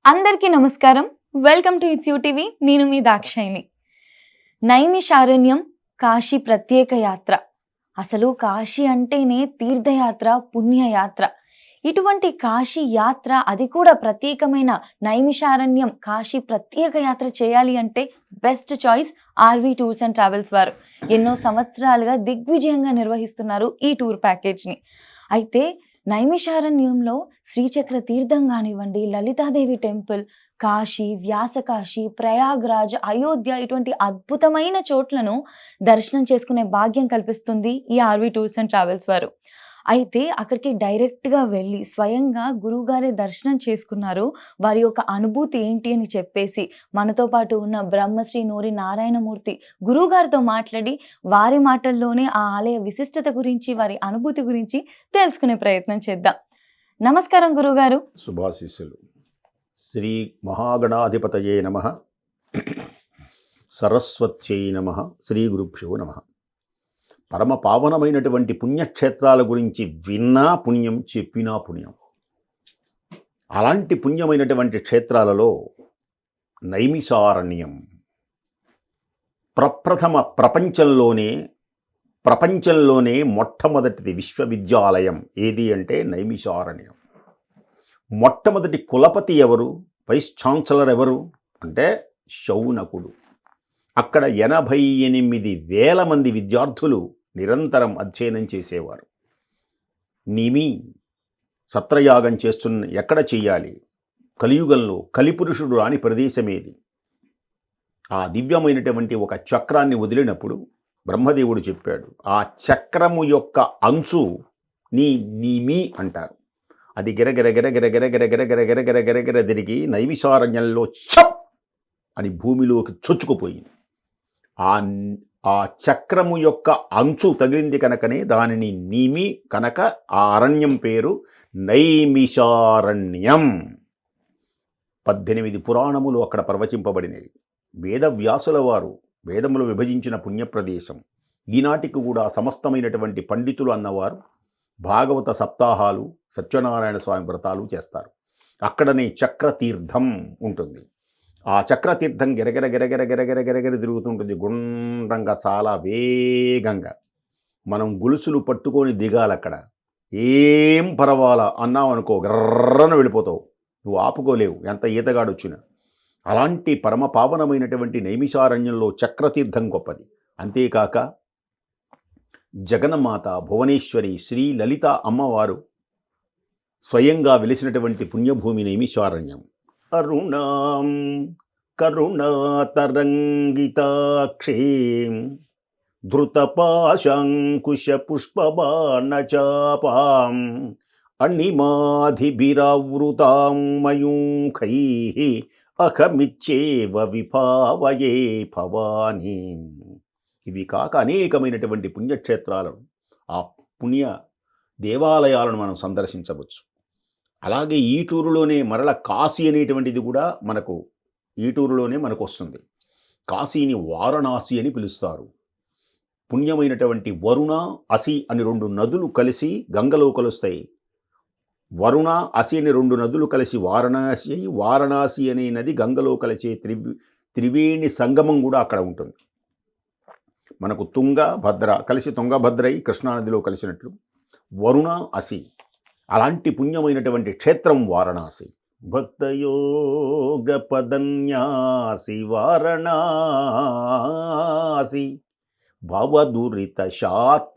అందరికీ నమస్కారం. Welcome to it's you TV. నేను మీ దాక్షాయిని. నైమిషారణ్యం కాశీ ప్రత్యేక యాత్ర. అసలు కాశీ అంటేనే తీర్థయాత్ర, పుణ్యయాత్ర. ఇటువంటి కాశీ యాత్ర, అది కూడా ప్రత్యేకమైన నైమిషారణ్యం కాశీ ప్రత్యేక యాత్ర చేయాలి అంటే best choice RV tours and travels వారు. ఎన్నో సంవత్సరాలుగా దిగ్విజయంగా నిర్వహిస్తున్నారు ఈ టూర్ ప్యాకేజ్‌ని. అయితే నైమిషారణ్యంలో శ్రీచక్ర తీర్థం గానివ్వండి, లలితాదేవి టెంపుల్, కాశీ, వ్యాసకాశి, ప్రయాగ్రాజ్, అయోధ్య ఇటువంటి అద్భుతమైన చోట్లను దర్శనం చేసుకునే భాగ్యం కల్పిస్తుంది ఈ ఆర్‌వి టూర్స్ అండ్ ట్రావెల్స్ వారు. అయితే అక్కడికి డైరెక్ట్‌గా వెళ్ళి స్వయంగా గురువుగారే దర్శనం చేసుకున్నారు. వారి యొక్క అనుభూతి ఏంటి అని చెప్పేసి మనతో పాటు ఉన్న బ్రహ్మశ్రీ నూరి నారాయణమూర్తి గురువుగారితో మాట్లాడి వారి మాటల్లోనే ఆ ఆలయ విశిష్టత గురించి, వారి అనుభూతి గురించి తెలుసుకునే ప్రయత్నం చేద్దాం. నమస్కారం గురువుగారు. శుభాశీస్సులు. శ్రీ మహాగణాధిపతయే నమః. సరస్వత్యై నమః. శ్రీ గురుభ్యో నమః. పరమ పావనమైనటువంటి పుణ్యక్షేత్రాల గురించి విన్నా పుణ్యం, చెప్పినా పుణ్యం. అలాంటి పుణ్యమైనటువంటి క్షేత్రాలలో నైమిషారణ్యం ప్రపంచంలోనే మొట్టమొదటిది విశ్వవిద్యాలయం ఏది అంటే నైమిషారణ్యం. మొట్టమొదటి కులపతి ఎవరు, వైస్ ఛాన్సలర్ ఎవరు అంటే శౌనకుడు. అక్కడ 88,000 మంది విద్యార్థులు నిరంతరం అధ్యయనం చేసేవారు. నిమి సత్రయాగం ఎక్కడ చెయ్యాలి, కలియుగంలో కలిపురుషుడు రాని ప్రదేశమేది, ఆ దివ్యమైనటువంటి ఒక చక్రాన్ని వదిలినప్పుడు బ్రహ్మదేవుడు చెప్పాడు, ఆ చక్రము యొక్క అంచు నిమి అంటారు. అది గిరగిర తిరిగి నైమిషారణ్యంలో చప్ అని భూమిలోకి చొచ్చుకుపోయింది. ఆ చక్రము యొక్క అంచు తగిలింది కనుకనే దానిని నిమి కనుక ఆ అరణ్యం పేరు నైమిషారణ్యం. 18 పురాణములు అక్కడ ప్రవచింపబడినవి. వేదవ్యాసుల వారు వేదములు విభజించిన పుణ్యప్రదేశం. ఈనాటికి కూడా సమస్తమైనటువంటి పండితులు అన్నవారు భాగవత సప్తాహాలు, సత్యనారాయణ స్వామి వ్రతాలు చేస్తారు. అక్కడనే చక్రతీర్థం ఉంటుంది. ఆ చక్రతీర్థం గిరగిర తిరుగుతుంటుంది గుండ్రంగా, చాలా వేగంగా. మనం గొలుసులు పట్టుకొని దిగాలి. అక్కడ ఏం పర్వాలా అన్నావు అనుకో, గర్రన వెళ్ళిపోతావు, నువ్వు ఆపుకోలేవు ఎంత ఈతగాడొచ్చినా. అలాంటి పరమ పావనమైనటువంటి నైమిషారణ్యంలో చక్రతీర్థం గొప్పది. అంతేకాక జగన్మాత భువనేశ్వరి శ్రీ లలిత అమ్మవారు స్వయంగా వెలిసినటువంటి పుణ్యభూమి నైమిషారణ్యం. అరుణాం కరుణాతరంగితాక్షీం ధృతపాశాంకుశ పుష్పబాణచాపాం అణిమాధిభిరావృతాం మయూఖైః అహమిచ్చేవ విభావయే భవానీం. ఇవి కాక అనేకమైనటువంటి పుణ్యక్షేత్రాలను, ఆ పుణ్య దేవాలయాలను మనం సందర్శించవచ్చు. అలాగే ఈ టూరులోనే మరల కాశీ అనేటువంటిది కూడా ఈ టూరులోనే మనకు వస్తుంది. కాశీని వారణాసి అని పిలుస్తారు. పుణ్యమైనటువంటి వరుణ, అసి అని 2 నదులు కలిసి గంగలో కలుస్తాయి. వరుణ, అసి అని 2 నదులు కలిసి వారణాసి, వారణాసి అనే నది గంగలో కలిసే త్రివేణి సంగమం కూడా అక్కడ ఉంటుంది. మనకు తుంగ, భద్ర కలిసి తుంగభద్రై కృష్ణానదిలో కలిసినట్లు వరుణ, అసి అలాంటి పుణ్యమైనటువంటి క్షేత్రం వారణాసి. భక్తయోగ పదన్యాసి వారణాసి భవదురిత శాత్రవకరాసి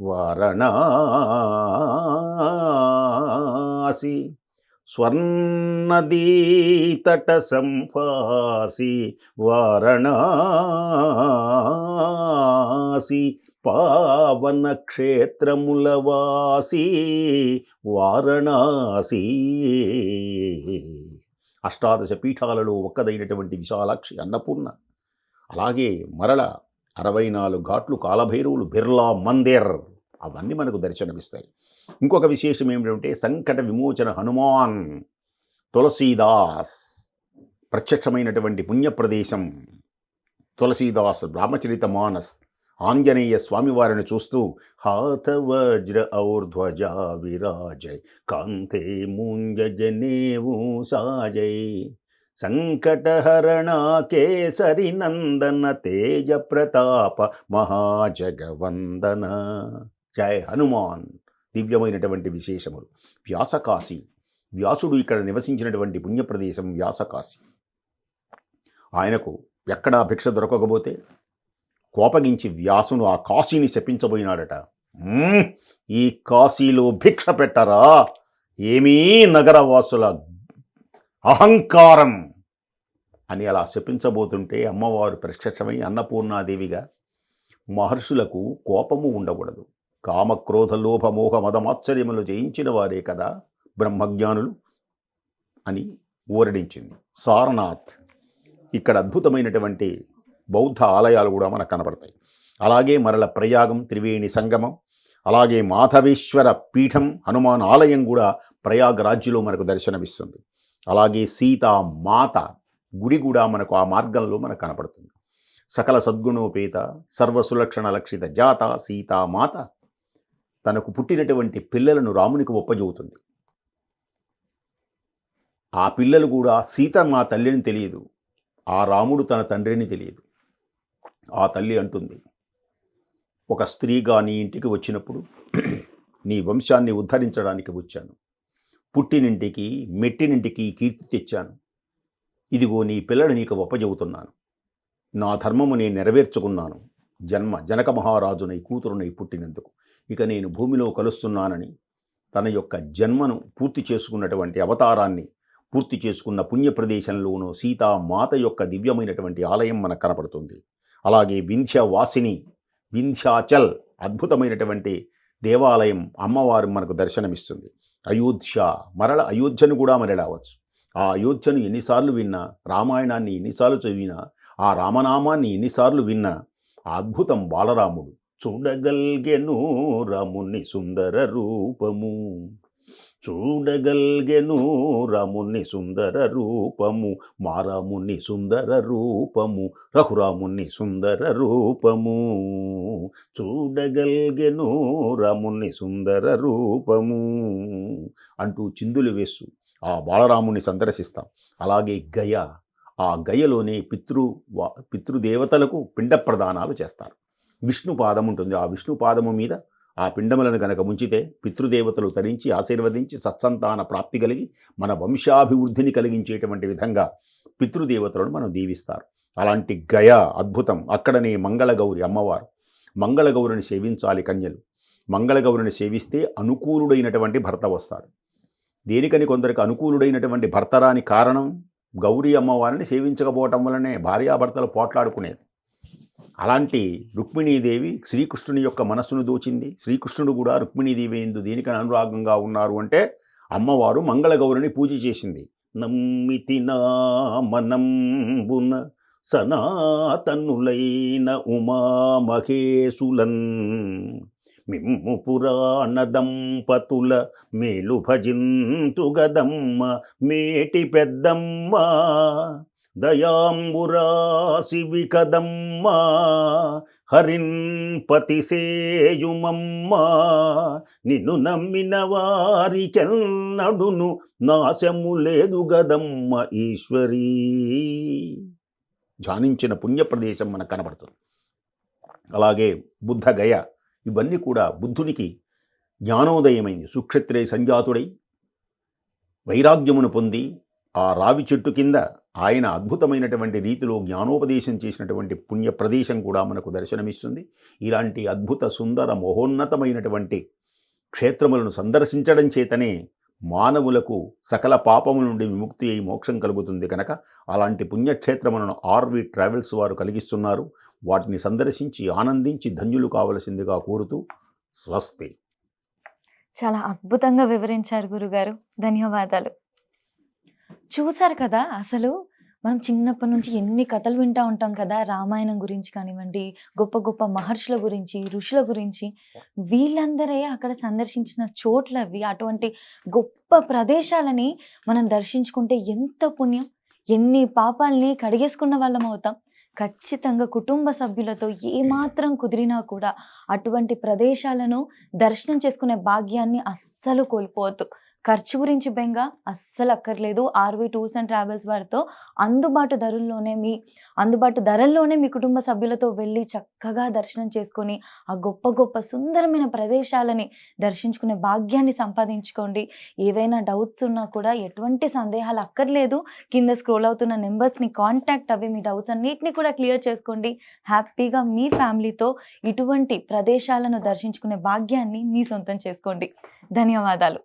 వారణాసి స్వర్ణదీతట సంపాసి వారణాసి పావన క్షేత్రములవాసి వారణాసి. అష్టాదశ పీఠాలలో ఒక్కదైనటువంటి విశాలాక్షి అన్నపూర్ణ. అలాగే మరల 64 ఘాట్లు, కాలభైరవులు, బిర్లా మందిర్ అవన్నీ మనకు దర్శనమిస్తాయి. ఇంకొక విశేషం ఏమిటంటే సంకట విమోచన హనుమాన్ తులసీదాస్ ప్రత్యక్షమైనటువంటి పుణ్యప్రదేశం. తులసీదాస్ రామచరిత మానస్ ఆంజనేయ స్వామివారిని చూస్తూ హాత వజ్ర ఔర్ధ్వజా విరాజై కాంతే ముంజనేవు సాజై సంకటహరణ కేసరి నందన తేజ ప్రతాప మహాజగవందన. జయ హనుమాన్. దివ్యమైనటువంటి విశేషములు. వ్యాసకాశి, వ్యాసుడు ఇక్కడ నివసించినటువంటి పుణ్యప్రదేశం వ్యాసకాశి. ఆయనకు ఎక్కడా భిక్ష దొరకకపోతే కోపగించి వ్యాసును ఆ కాశీని శపించబోయినాడట. ఈ కాశీలో భిక్ష పెట్టరా, ఏమీ నగరవాసుల అహంకారం అని అలా శపించబోతుంటే అమ్మవారు ప్రత్యక్షమై అన్నపూర్ణాదేవిగా మహర్షులకు కోపము ఉండకూడదు, కామక్రోధ లోభ మోహ మదమాశ్చర్యములు జయించిన వారే కదా బ్రహ్మజ్ఞానులు అని ఊరడించింది. సారనాథ్, ఇక్కడ అద్భుతమైనటువంటి బౌద్ధ ఆలయాలు కూడా మనకు కనబడతాయి. అలాగే మరల ప్రయాగం, త్రివేణి సంగమం, అలాగే మాధవేశ్వర పీఠం, హనుమాన్ ఆలయం కూడా ప్రయాగరాజ్యలో మనకు దర్శనమిస్తుంది. అలాగే సీతామాత గుడి కూడా మనకు ఆ మార్గంలో మనకు కనపడుతుంది. సకల సద్గుణోపేత సర్వసులక్షణ లక్షిత జాత సీతామాత తనకు పుట్టినటువంటి పిల్లలను రామునికి ఒప్పజెబుతుంది. ఆ పిల్లలు కూడా సీత మా తల్లిని తెలియదు, ఆ రాముడు తన తండ్రిని తెలియదు. ఆ తల్లి అంటుంది, ఒక స్త్రీగా నీ ఇంటికి వచ్చినప్పుడు నీ వంశాన్ని ఉద్ధరించడానికి వచ్చాను. పుట్టినింటికి మెట్టినింటికి కీర్తి తెచ్చాను. ఇదిగో నీ పిల్లలు నీకు ఒప్పజెబుతున్నాను. నా ధర్మము నేను నెరవేర్చుకున్నాను. జనక మహారాజునై కూతురునై పుట్టినందుకు ఇక నేను భూమిలో కలుస్తున్నానని తన యొక్క జన్మను పూర్తి చేసుకున్నటువంటి అవతారాన్ని పూర్తి చేసుకున్న పుణ్య ప్రదేశంలోనూ సీతామాత యొక్క దివ్యమైనటువంటి ఆలయం మనకు కనపడుతుంది. అలాగే వింధ్యవాసిని, వింధ్యాచల్ అద్భుతమైనటువంటి దేవాలయం అమ్మవారు మనకు దర్శనమిస్తుంది. అయోధ్య, మరల అయోధ్యను కూడా మరలవచ్చు. ఆ అయోధ్యను ఎన్నిసార్లు విన్నా, రామాయణాన్ని ఎన్నిసార్లు చదివినా, ఆ రామనామాన్ని ఎన్నిసార్లు విన్నా ఆ అద్భుతం బాలరాముడు. చూడగల్గెను రాముని సుందర రూపము, చూడగల్గెను రాముని సుందర రూపము, మా రాముని సుందర రూపము, రఘురాముని సుందర రూపము, చూడగల్గెను రాముని సుందర రూపము అంటూ చిందులు వేస్తూ ఆ బాలరాముని సందర్శిస్తాం. అలాగే గయ, ఆ గయలోనే పితృదేవతలకు పిండ ప్రదానాలు చేస్తారు. విష్ణు పాదం ఉంటుంది. ఆ విష్ణు పాదము మీద ఆ పిండములను కనుక ముంచితే పితృదేవతలు తరించి ఆశీర్వదించి సత్సంతాన ప్రాప్తి కలిగి మన వంశాభివృద్ధిని కలిగించేటువంటి విధంగా పితృదేవతలను మనం దీవిస్తారు. అలాంటి గయ అద్భుతం. అక్కడనే మంగళగౌరి అమ్మవారు. మంగళగౌరిని సేవించాలి కన్యలు. మంగళగౌరిని సేవిస్తే అనుకూలుడైనటువంటి భర్త వస్తాడు. దేనికని కొందరికి అనుకూలుడైనటువంటి భర్త రాని కారణం గౌరీ అమ్మవారిని సేవించకపోవటం వల్లనే భార్యాభర్తలు పోట్లాడుకునేది. అలాంటి రుక్మిణీదేవి శ్రీకృష్ణుని యొక్క మనస్సును దోచింది. శ్రీకృష్ణుడు కూడా రుక్మిణీదేవి ఎందు దేనికని అనురాగంగా ఉన్నారు అంటే అమ్మవారు మంగళగౌరిని పూజ చేసింది. నమ్మితి నా మనంబున సనాతనులైన ఉమామహేశులన్, మిమ్ము పురాణ దంపతుల మేలు భజింతుగదమ్మ మేటి పెద్దమ్మ, దయాంబురాశివి కదమ్మ హరిన్ పతిసేయుమమ్మ, నిన్ను నమ్మిన వారికెన్నడును నాశము లేదు గదమ్మ ఈశ్వరీ. ధ్యానించిన పుణ్యప్రదేశం మనకు కనబడుతుంది. అలాగే బుద్ధగయ, ఇవన్నీ కూడా బుద్ధునికి జ్ఞానోదయమైంది. సుక్షత్రియ సంజాతుడై వైరాగ్యమును పొంది ఆ రావి చెట్టు కింద ఆయన అద్భుతమైనటువంటి రీతిలో జ్ఞానోపదేశం చేసినటువంటి పుణ్య ప్రదేశం కూడా మనకు దర్శనమిస్తుంది. ఇలాంటి అద్భుత సుందర మహోన్నతమైనటువంటి క్షేత్రములను సందర్శించడం చేతనే మానవులకు సకల పాపముల నుండి విముక్తి అయి మోక్షం కలుగుతుంది. కనుక అలాంటి పుణ్యక్షేత్రములను ఆర్వి ట్రావెల్స్ వారు కలిగిస్తున్నారు. వాటిని సందర్శించి ఆనందించి ధన్యులు కావలసిందిగా కోరుతూ స్వస్తి. చాలా అద్భుతంగా వివరించారు గురుగారు, ధన్యవాదాలు. చూసారు కదా, అసలు మనం చిన్నప్పటి నుంచి ఎన్ని కథలు వింటూ ఉంటాం కదా, రామాయణం గురించి కానివ్వండి, గొప్ప గొప్ప మహర్షుల గురించి, ఋషుల గురించి. వీళ్ళందరే అక్కడ సందర్శించిన చోట్లవి, అటువంటి గొప్ప ప్రదేశాలని మనం దర్శించుకుంటే ఎంత పుణ్యం, ఎన్ని పాపాలని కడిగేసుకున్న వాళ్ళం అవుతాం. ఖచ్చితంగా కుటుంబ సభ్యులతో ఏమాత్రం కుదిరినా కూడా అటువంటి ప్రదేశాలను దర్శనం చేసుకునే భాగ్యాన్ని అస్సలు కోల్పోవద్దు. ఖర్చు గురించి బెంగ అస్సలు అక్కర్లేదు. ఆర్‌వి టూర్స్ అండ్ ట్రావెల్స్ వారితో అందుబాటు ధరల్లోనే మీ కుటుంబ సభ్యులతో వెళ్ళి చక్కగా దర్శనం చేసుకొని, ఆ గొప్ప గొప్ప సుందరమైన ప్రదేశాలని దర్శించుకునే భాగ్యాన్ని సంపాదించుకోండి. ఏవైనా డౌట్స్ ఉన్నా కూడా ఎటువంటి సందేహాలు అక్కర్లేదు. కింద స్క్రోల్ అవుతున్న నంబర్స్‌ని కాంటాక్ట్ అవ్వి మీ డౌట్స్ అన్నిటిని కూడా క్లియర్ చేసుకోండి. హ్యాపీగా మీ ఫ్యామిలీతో ఇటువంటి ప్రదేశాలను దర్శించుకునే భాగ్యాన్ని మీ సొంతం చేసుకోండి. ధన్యవాదాలు.